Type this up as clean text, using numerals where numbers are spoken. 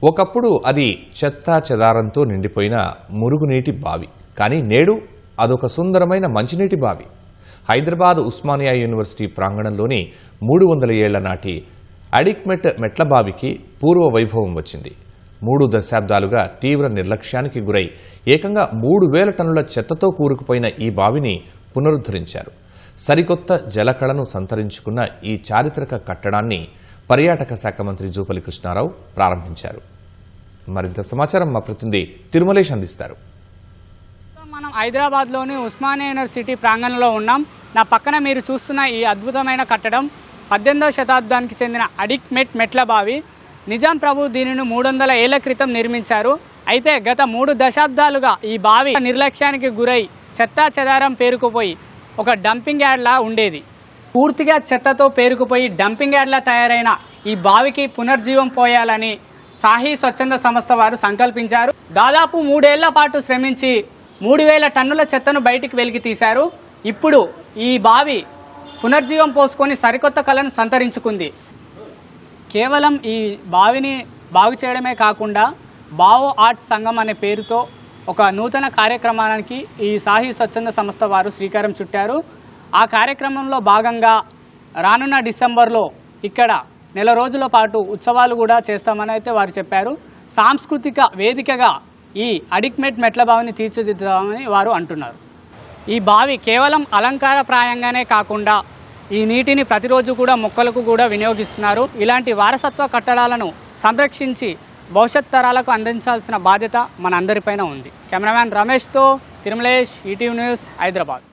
ఒకప్పుడు అది చెత్తా చెదారంతో నిండిపోయిన మురుగునీటి బావి. కానీ నేడు అదొక సుందరమైన మంచినీటి బావి. హైదరాబాద్ ఉస్మానియా యూనివర్సిటీ ప్రాంగణంలోని 300 ఏళ్ల నాటి అడిక్మెట్ మెట్ల బావికి పూర్వ వైభవం వచ్చింది. 3 దశాబ్దాలుగా తీవ్ర నిర్లక్ష్యానికి గురై ఏకంగా 3000 టన్నుల చెత్తతో కూరుకుపోయిన ఈ బావిని పునరుద్ధరించారు. సరికొత్త జలకళను సంతరించుకున్న ఈ చారిత్రక కట్టడాన్ని పర్యాటక శాఖ మంత్రి జూపల్లి కృష్ణారావు ప్రారంభించారు. మరింత సమాచారం మా ప్రతినిధి తిరుమలేష్ అందిస్తారు. మనం హైదరాబాద్లోని ఉస్మానియా యూనివర్సిటీ ప్రాంగణంలో ఉన్నాం. నా పక్కన మీరు చూస్తున్న ఈ అద్భుతమైన కట్టడం 18వ శతాబ్దానికి చెందిన అడిక్మెట్ మెట్ల బావి. నిజాం ప్రభు దీనిని 300 ఏళ్ల క్రితం నిర్మించారు. అయితే గత 3 దశాబ్దాలుగా ఈ బావి నిర్లక్ష్యానికి గురై చెత్తా చెదారం పేరుకుపోయి ఒక డంపింగ్ యార్డ్లా ఉండేది. పూర్తిగా చెత్తతో పేరుకుపోయి డంపింగ్ యార్డ్లా తయారైన ఈ బావికి పునర్జీవం పోయాలని సాహి స్వచ్ఛంద సంస్థ వారు సంకల్పించారు. దాదాపు 3 ఏళ్ల పాటు శ్రమించి 3000 టన్నుల చెత్తను బయటికి వెలికి తీశారు. ఇప్పుడు ఈ బావి పునర్జీవం పోసుకొని సరికొత్త కళను సంతరించుకుంది. కేవలం ఈ బావిని బాగు చేయడమే కాకుండా బావో ఆర్ట్ సంఘం అనే పేరుతో ఒక నూతన కార్యక్రమానికి ఈ సాహి స్వచ్ఛంద సంస్థ వారు శ్రీకారం చుట్టారు. ఆ కార్యక్రమంలో భాగంగా రానున్న డిసెంబర్లో ఇక్కడ నెల రోజుల పాటు ఉత్సవాలు కూడా చేస్తామని అయితే వారు చెప్పారు. సాంస్కృతిక వేదికగా ఈ అడిక్మెట్ మెట్ల బావిని తీర్చిదిద్దామని వారు అంటున్నారు. ఈ బావి కేవలం అలంకారప్రాయంగానే కాకుండా ఈ నీటిని ప్రతిరోజు కూడా మొక్కలకు కూడా వినియోగిస్తున్నారు. ఇలాంటి వారసత్వ కట్టడాలను సంరక్షించి భవిష్యత్ తరాలకు అందించాల్సిన బాధ్యత మన అందరిపైన ఉంది. కెమెరామ్యాన్ రమేష్తో తిరుమలేష్, ఈటీవీ న్యూస్, హైదరాబాద్.